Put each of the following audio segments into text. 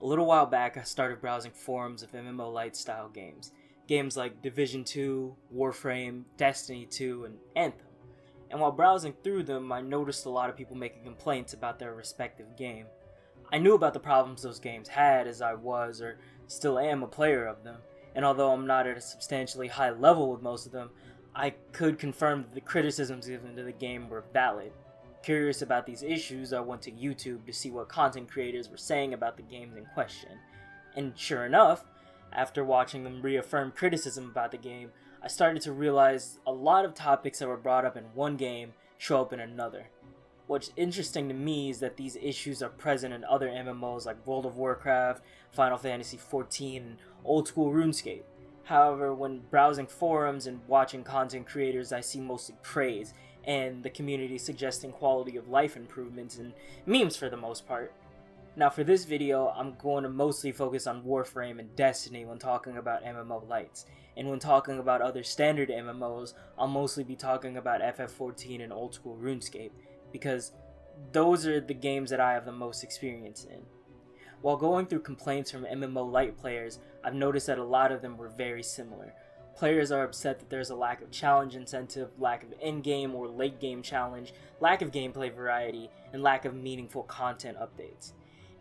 A little while back, I started browsing forums of MMO Lites style games. Games like Division 2, Warframe, Destiny 2, and Anthem. And while browsing through them, I noticed a lot of people making complaints about their respective game. I knew about the problems those games had as I was, or still am, a player of them, and although I'm not at a substantially high level with most of them, I could confirm that the criticisms given to the game were valid. Curious about these issues, I went to YouTube to see what content creators were saying about the games in question. And sure enough, after watching them reaffirm criticism about the game, I started to realize a lot of topics that were brought up in one game show up in another. What's interesting to me is that these issues are present in other MMOs like World of Warcraft, Final Fantasy XIV, and OldSchool RuneScape. However, when browsing forums and watching content creators, I see mostly praise, and the community suggesting quality of life improvements and memes for the most part. Now for this video, I'm going to mostly focus on Warframe and Destiny when talking about MMO Lites, and when talking about other standard MMOs, I'll mostly be talking about FF14 and OldSchool RuneScape, because those are the games that I have the most experience in. While going through complaints from MMO Lite players, I've noticed that a lot of them were very similar. Players are upset that there's a lack of challenge incentive, lack of in-game or late-game challenge, lack of gameplay variety, and lack of meaningful content updates.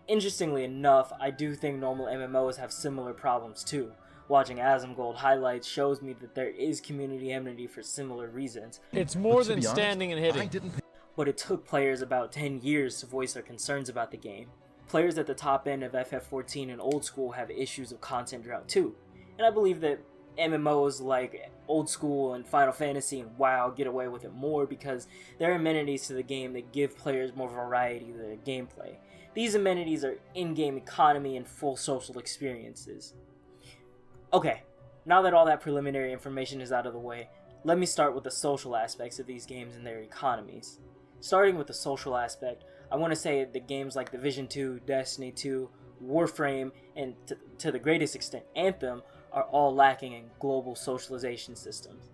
Interestingly enough, I do think normal MMOs have similar problems too. Watching Asmongold highlights shows me that there is community enmity for similar reasons. It's more than standing and hitting. But it took players about 10 years to voice their concerns about the game. Players at the top end of FF14 and Old School have issues of content drought too, and I believe that MMOs like Old School and Final Fantasy and WoW get away with it more because there are amenities to the game that give players more variety to their gameplay. These amenities are in-game economy and full social experiences. Okay, now that all that preliminary information is out of the way, let me start with the social aspects of these games and their economies. Starting with the social aspect, I want to say that games like Division 2, Destiny 2, Warframe, and to the greatest extent Anthem are all lacking in global socialization systems.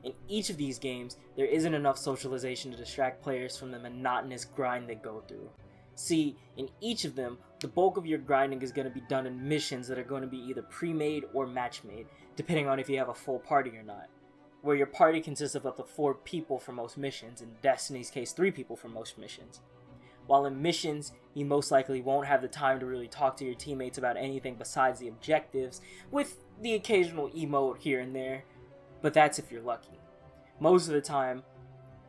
In each of these games, there isn't enough socialization to distract players from the monotonous grind they go through. See, in each of them, the bulk of your grinding is going to be done in missions that are going to be either pre-made or match-made, depending on if you have a full party or not. Where your party consists of up to 4 people for most missions, in Destiny's case 3 people for most missions. While in missions, you most likely won't have the time to really talk to your teammates about anything besides the objectives, with the occasional emote here and there, but that's if you're lucky. Most of the time,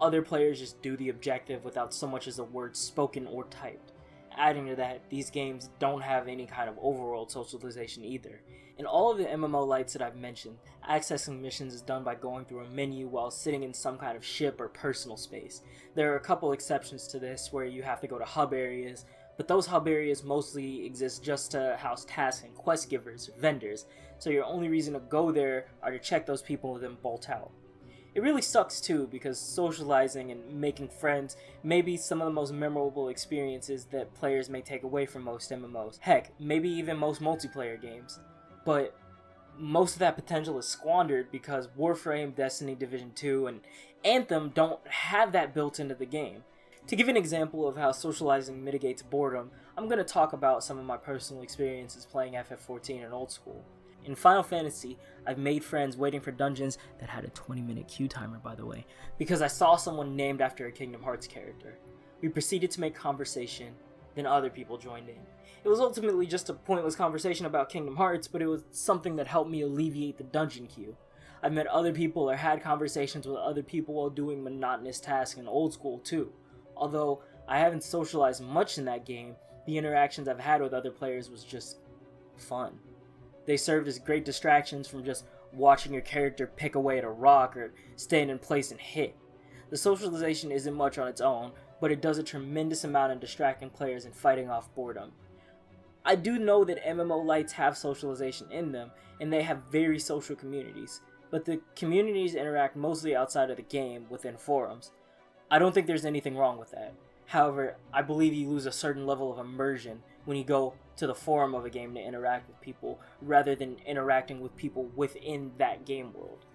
other players just do the objective without so much as a word spoken or typed. Adding to that, these games don't have any kind of overworld socialization either. In all of the MMO Lites that I've mentioned, accessing missions is done by going through a menu while sitting in some kind of ship or personal space. There are a couple exceptions to this where you have to go to hub areas, but those hub areas mostly exist just to house tasks and quest givers or vendors, so your only reason to go there are to check those people and then bolt out. It really sucks too, because socializing and making friends may be some of the most memorable experiences that players may take away from most MMOs. Heck, maybe even most multiplayer games. But most of that potential is squandered because Warframe, Destiny, Division 2, and Anthem don't have that built into the game. To give an example of how socializing mitigates boredom, I'm going to talk about some of my personal experiences playing FF14 and Old School. In Final Fantasy, I've made friends waiting for dungeons that had a 20-minute queue timer, by the way, because I saw someone named after a Kingdom Hearts character. We proceeded to make conversation, then other people joined in. It was ultimately just a pointless conversation about Kingdom Hearts, but it was something that helped me alleviate the dungeon queue. I've met other people or had conversations with other people while doing monotonous tasks in Old School too. Although I haven't socialized much in that game, the interactions I've had with other players was just fun. They served as great distractions from just watching your character pick away at a rock or stand in place and hit. The socialization isn't much on its own, but it does a tremendous amount in distracting players and fighting off boredom. I do know that MMO Lites have socialization in them, and they have very social communities, but the communities interact mostly outside of the game, within forums. I don't think there's anything wrong with that. However, I believe you lose a certain level of immersion when you go to the forum of a game to interact with people, rather than interacting with people within that game world.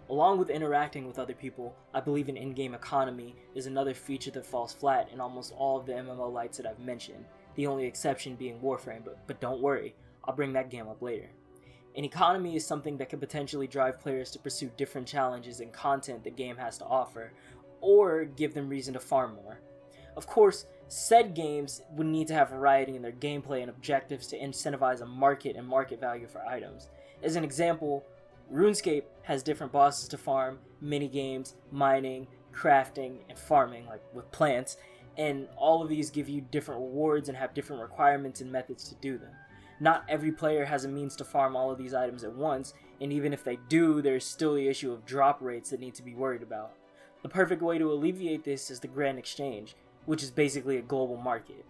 Along with interacting with other people, I believe an in-game economy is another feature that falls flat in almost all of the MMO Lites that I've mentioned, the only exception being Warframe, but don't worry, I'll bring that game up later. An economy is something that could potentially drive players to pursue different challenges and content the game has to offer, or give them reason to farm more. Of course, said games would need to have variety in their gameplay and objectives to incentivize a market and market value for items. As an example, RuneScape has different bosses to farm, minigames, mining, crafting, and farming, like with plants, and all of these give you different rewards and have different requirements and methods to do them. Not every player has a means to farm all of these items at once, and even if they do, there's still the issue of drop rates that need to be worried about. The perfect way to alleviate this is the Grand Exchange, which is basically a global market.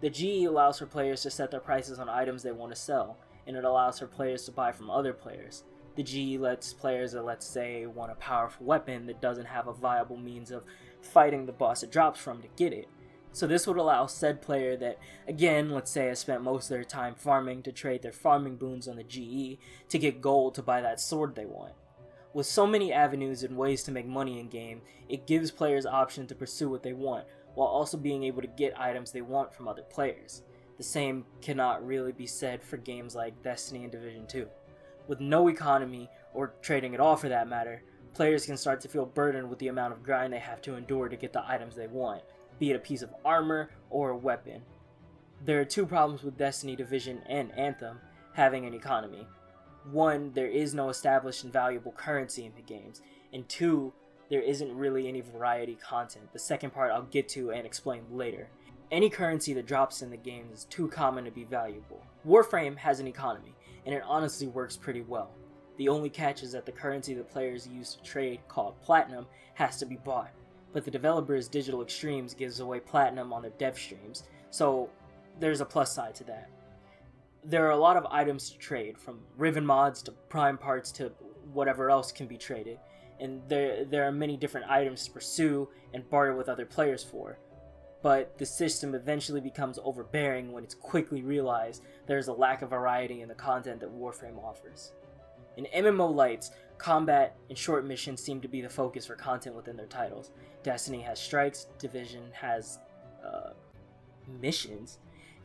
The GE allows for players to set their prices on items they want to sell, and it allows for players to buy from other players. The GE lets players that, let's say, want a powerful weapon that doesn't have a viable means of fighting the boss it drops from to get it. So this would allow said player that, again, let's say has spent most of their time farming to trade their farming boons on the GE to get gold to buy that sword they want. With so many avenues and ways to make money in game, it gives players option to pursue what they want, while also being able to get items they want from other players. The same cannot really be said for games like Destiny and Division 2. With no economy, or trading at all for that matter, players can start to feel burdened with the amount of grind they have to endure to get the items they want, be it a piece of armor or a weapon. There are two problems with Destiny, Division, and Anthem having an economy. One, there is no established and valuable currency in the games, and two, there isn't really any variety content. The second part I'll get to and explain later. Any currency that drops in the game is too common to be valuable. Warframe has an economy, and it honestly works pretty well. The only catch is that the currency that players use to trade, called Platinum, has to be bought. But the developers Digital Extremes gives away Platinum on their dev streams, so there's a plus side to that. There are a lot of items to trade, from Riven mods to Prime parts to whatever else can be traded, and there are many different items to pursue and barter with other players for. But the system eventually becomes overbearing when it's quickly realized there's a lack of variety in the content that Warframe offers. In MMO Lites, combat and short missions seem to be the focus for content within their titles. Destiny has strikes, Division has missions,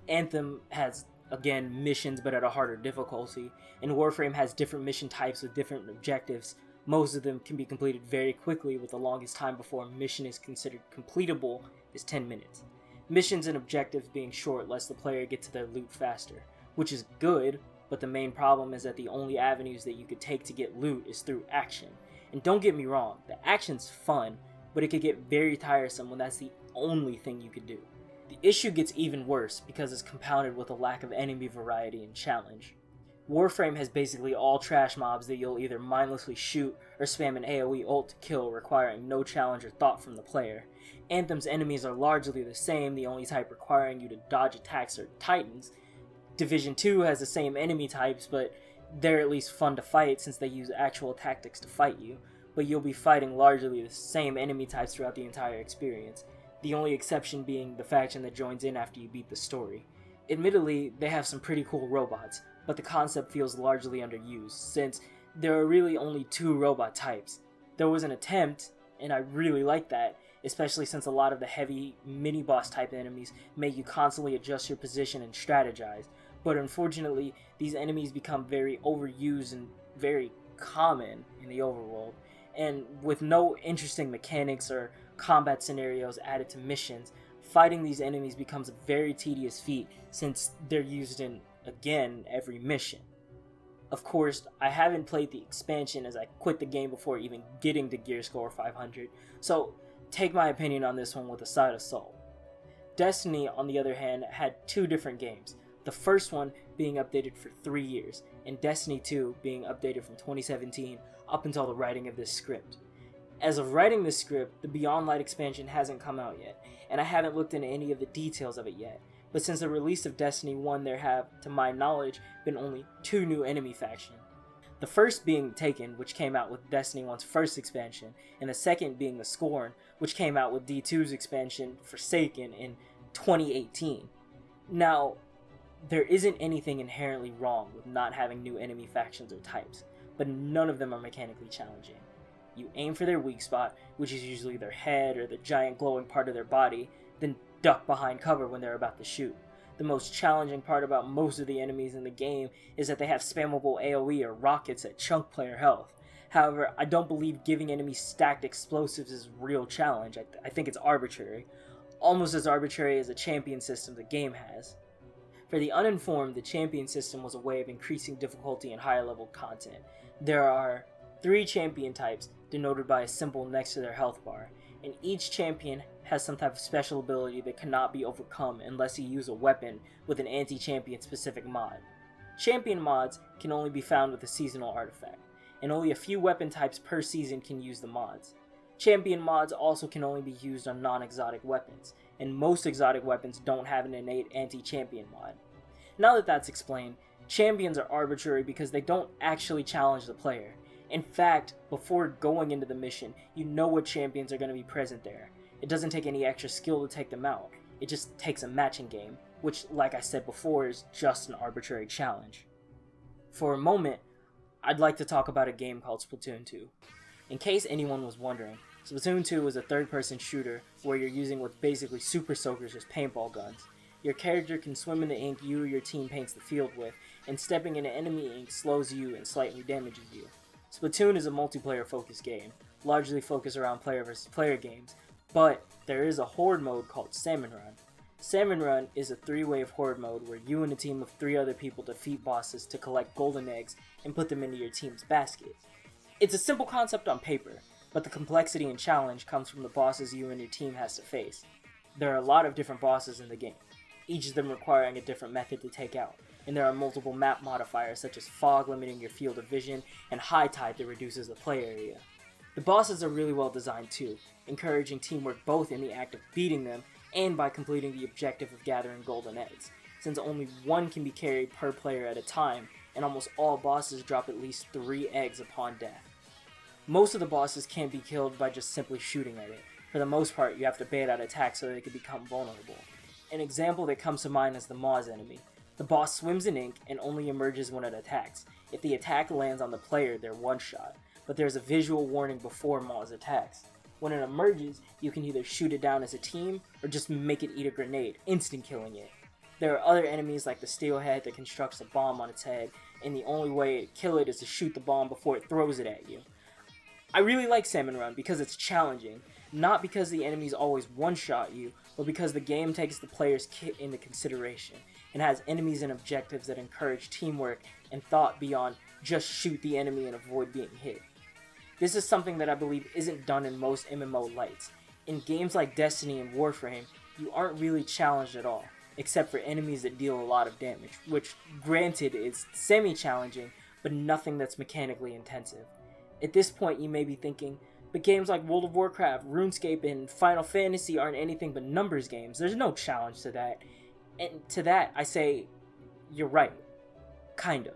Anthem has, again, missions but at a harder difficulty, and Warframe has different mission types with different objectives. Most of them can be completed very quickly, with the longest time before a mission is considered completable is 10 minutes. Missions and objectives being short lets the player get to their loot faster, which is good, but the main problem is that the only avenues that you could take to get loot is through action. And don't get me wrong, the action's fun, but it could get very tiresome when that's the only thing you could do. The issue gets even worse because it's compounded with a lack of enemy variety and challenge. Warframe has basically all trash mobs that you'll either mindlessly shoot or spam an AoE ult to kill, requiring no challenge or thought from the player. Anthem's enemies are largely the same, the only type requiring you to dodge attacks are Titans. Division 2 has the same enemy types, but they're at least fun to fight since they use actual tactics to fight you, but you'll be fighting largely the same enemy types throughout the entire experience, the only exception being the faction that joins in after you beat the story. Admittedly, they have some pretty cool robots, but the concept feels largely underused, since there are really only two robot types. There was an attempt, and I really like that, especially since a lot of the heavy mini-boss type enemies make you constantly adjust your position and strategize, but unfortunately, these enemies become very overused and very common in the overworld, and with no interesting mechanics or combat scenarios added to missions, fighting these enemies becomes a very tedious feat since they're used in, again, every mission. Of course, I haven't played the expansion as I quit the game before even getting to Gear Score 500, so take my opinion on this one with a side of salt. Destiny, on the other hand, had two different games, the first one being updated for 3 years, and Destiny 2 being updated from 2017 up until the writing of this script. As of writing this script, the Beyond Light expansion hasn't come out yet, and I haven't looked into any of the details of it yet, but since the release of Destiny 1 there have, to my knowledge, been only 2 new enemy factions. The first being Taken, which came out with Destiny 1's first expansion, and the second being the Scorn, which came out with D2's expansion, Forsaken, in 2018. Now, there isn't anything inherently wrong with not having new enemy factions or types, but none of them are mechanically challenging. You aim for their weak spot, which is usually their head or the giant glowing part of their body, then duck behind cover when they're about to shoot. The most challenging part about most of the enemies in the game is that they have spammable AoE or rockets that chunk player health. However, I don't believe giving enemies stacked explosives is a real challenge. I think it's arbitrary. Almost as arbitrary as the champion system the game has. For the uninformed, the champion system was a way of increasing difficulty in higher level content. There are 3 champion types denoted by a symbol next to their health bar, and each champion has some type of special ability that cannot be overcome unless you use a weapon with an anti-champion specific mod. Champion mods can only be found with a seasonal artifact, and only a few weapon types per season can use the mods. Champion mods also can only be used on non-exotic weapons, and most exotic weapons don't have an innate anti-champion mod. Now that that's explained, champions are arbitrary because they don't actually challenge the player. In fact, before going into the mission, you know what champions are going to be present there. It doesn't take any extra skill to take them out, it just takes a matching game, which, like I said before, is just an arbitrary challenge. For a moment, I'd like to talk about a game called Splatoon 2. In case anyone was wondering, Splatoon 2 is a third-person shooter where you're using what's basically super soakers as paintball guns. Your character can swim in the ink you or your team paints the field with, and stepping into enemy ink slows you and slightly damages you. Splatoon is a multiplayer-focused game, largely focused around player versus player games, but there is a horde mode called Salmon Run. Salmon Run is a 3-wave horde mode where you and a team of 3 other people defeat bosses to collect golden eggs and put them into your team's basket. It's a simple concept on paper, but the complexity and challenge comes from the bosses you and your team has to face. There are a lot of different bosses in the game, each of them requiring a different method to take out, and there are multiple map modifiers such as fog limiting your field of vision and high tide that reduces the play area. The bosses are really well designed too, encouraging teamwork both in the act of beating them and by completing the objective of gathering golden eggs, since only one can be carried per player at a time, and almost all bosses drop at least 3 eggs upon death. Most of the bosses can't be killed by just simply shooting at it. For the most part, you have to bait out attacks so they can become vulnerable. An example that comes to mind is the Moz enemy. The boss swims in ink and only emerges when it attacks. If the attack lands on the player, they're one-shot, but there's a visual warning before Moz attacks. When it emerges, you can either shoot it down as a team, or just make it eat a grenade, instant killing it. There are other enemies like the Steelhead that constructs a bomb on its head, and the only way to kill it is to shoot the bomb before it throws it at you. I really like Salmon Run because it's challenging, not because the enemies always one-shot you, but because the game takes the player's kit into consideration, and has enemies and objectives that encourage teamwork and thought beyond just shoot the enemy and avoid being hit. This is something that I believe isn't done in most MMO Lites. In games like Destiny and Warframe, you aren't really challenged at all, except for enemies that deal a lot of damage, which granted is semi-challenging, but nothing that's mechanically intensive. At this point you may be thinking, but games like World of Warcraft, RuneScape, and Final Fantasy aren't anything but numbers games, there's no challenge to that. And to that I say, you're right. Kind of.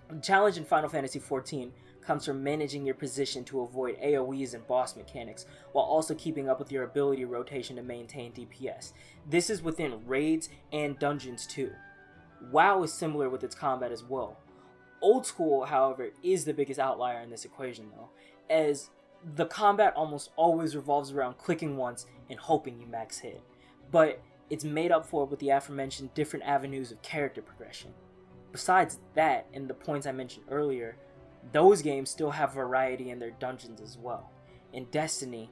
The challenge in Final Fantasy XIV comes from managing your position to avoid AoEs and boss mechanics, while also keeping up with your ability rotation to maintain DPS. This is within raids and dungeons too. WoW is similar with its combat as well. OldSchool, however, is the biggest outlier in this equation though, as the combat almost always revolves around clicking once and hoping you max hit, but it's made up for with the aforementioned different avenues of character progression. Besides that, and the points I mentioned earlier, those games still have variety in their dungeons as well. In Destiny,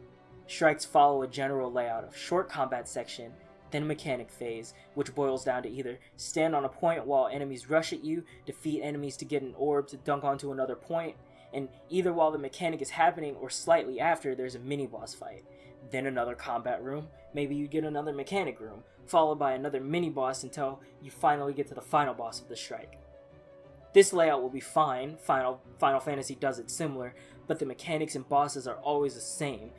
strikes follow a general layout of short combat section, then mechanic phase, which boils down to either stand on a point while enemies rush at you, defeat enemies to get an orb to dunk onto another point, and either while the mechanic is happening or slightly after, there's a mini-boss fight. Then another combat room, maybe you get another mechanic room, followed by another mini-boss until you finally get to the final boss of the strike. This layout will be fine, Final Fantasy does it similar, but the mechanics and bosses are always the same.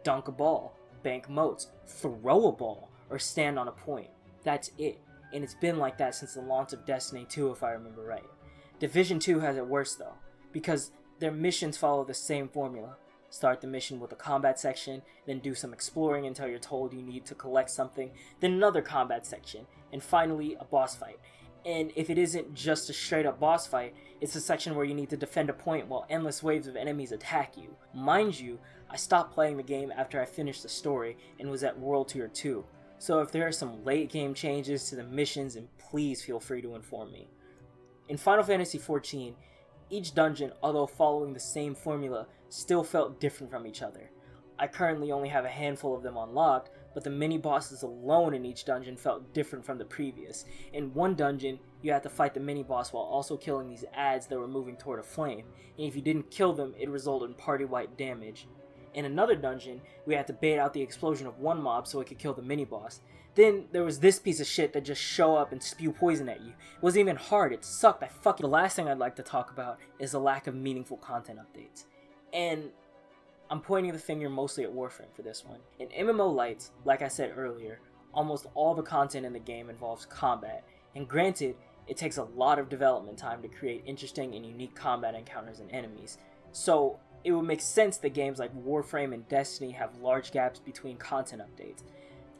Dunk a ball, bank motes, throw a ball, or stand on a point. That's it, and it's been like that since the launch of Destiny 2 if I remember right. Division 2 has it worse though, because their missions follow the same formula. Start the mission with a combat section, then do some exploring until you're told you need to collect something, then another combat section, and finally a boss fight. And if it isn't just a straight up boss fight, it's a section where you need to defend a point while endless waves of enemies attack you. Mind you, I stopped playing the game after I finished the story and was at World Tier 2, so if there are some late game changes to the missions, then please feel free to inform me. In Final Fantasy XIV, each dungeon, although following the same formula, still felt different from each other. I currently only have a handful of them unlocked, but the mini-bosses alone in each dungeon felt different from the previous. In one dungeon, you had to fight the mini-boss while also killing these adds that were moving toward a flame, and if you didn't kill them, it resulted in party-wide damage. In another dungeon, we had to bait out the explosion of one mob so it could kill the mini-boss. Then there was this piece of shit that just show up and spew poison at you. It wasn't even hard, it sucked. The last thing I'd like to talk about is the lack of meaningful content updates. And I'm pointing the finger mostly at Warframe for this one. In MMO Lites, like I said earlier, almost all the content in the game involves combat, and granted, it takes a lot of development time to create interesting and unique combat encounters and enemies. So it would make sense that games like Warframe and Destiny have large gaps between content updates.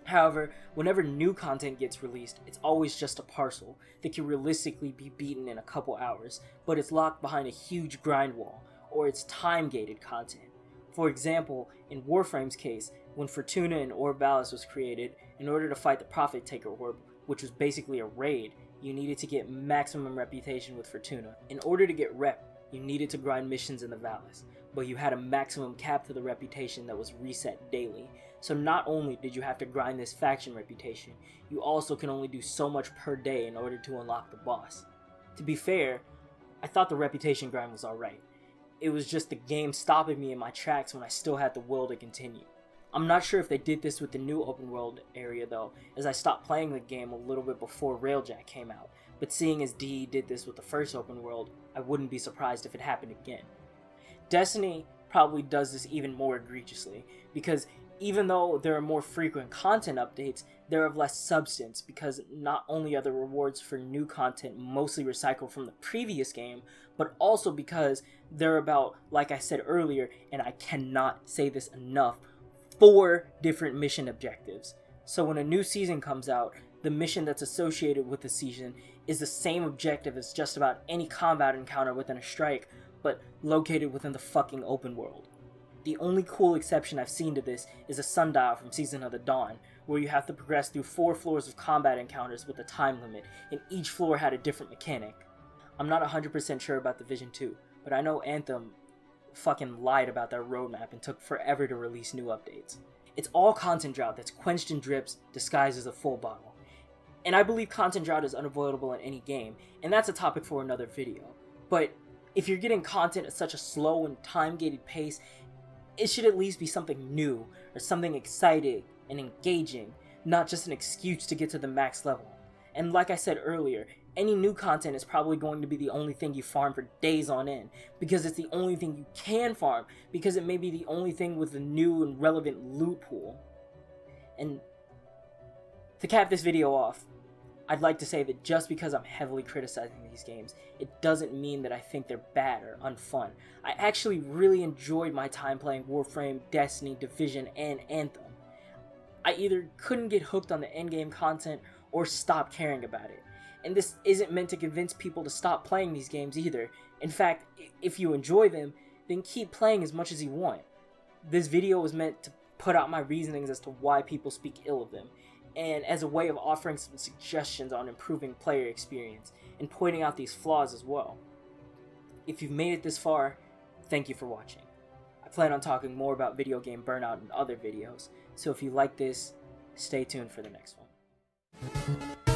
However, whenever new content gets released, it's always just a parcel that can realistically be beaten in a couple hours, but it's locked behind a huge grind wall, or it's time-gated content. For example, in Warframe's case, when Fortuna and Orb Valis was created, in order to fight the Prophet Taker Orb, which was basically a raid, you needed to get maximum reputation with Fortuna. In order to get rep, you needed to grind missions in the Valis, but you had a maximum cap to the reputation that was reset daily. So not only did you have to grind this faction reputation, you also can only do so much per day in order to unlock the boss. To be fair, I thought the reputation grind was alright. It was just the game stopping me in my tracks when I still had the will to continue. I'm not sure if they did this with the new open world area though, as I stopped playing the game a little bit before Railjack came out, but seeing as DE did this with the first open world, I wouldn't be surprised if it happened again. Destiny probably does this even more egregiously, because even though there are more frequent content updates, they're of less substance, because not only are the rewards for new content mostly recycled from the previous game, but also because they're about, like I said earlier, and I cannot say this enough, 4 different mission objectives. So when a new season comes out, the mission that's associated with the season is the same objective as just about any combat encounter within a strike, but located within the fucking open world. The only cool exception I've seen to this is a sundial from Season of the Dawn, where you have to progress through 4 floors of combat encounters with a time limit, and each floor had a different mechanic. I'm not 100% sure about Division 2, but I know Anthem fucking lied about their roadmap and took forever to release new updates. It's all content drought that's quenched in drips, disguised as a full bottle. And I believe content drought is unavoidable in any game, and that's a topic for another video. But if you're getting content at such a slow and time-gated pace, it should at least be something new, or something exciting and engaging, not just an excuse to get to the max level. And like I said earlier, any new content is probably going to be the only thing you farm for days on end, because it's the only thing you can farm, because it may be the only thing with a new and relevant loot pool. And to cap this video off, I'd like to say that just because I'm heavily criticizing these games, it doesn't mean that I think they're bad or unfun. I actually really enjoyed my time playing Warframe, Destiny, Division, and Anthem. I either couldn't get hooked on the endgame content or stop caring about it. And this isn't meant to convince people to stop playing these games either. In fact, if you enjoy them, then keep playing as much as you want. This video was meant to put out my reasonings as to why people speak ill of them, and as a way of offering some suggestions on improving player experience, and pointing out these flaws as well. If you've made it this far, thank you for watching. I plan on talking more about video game Burnout in other videos, so if you like this, stay tuned for the next one.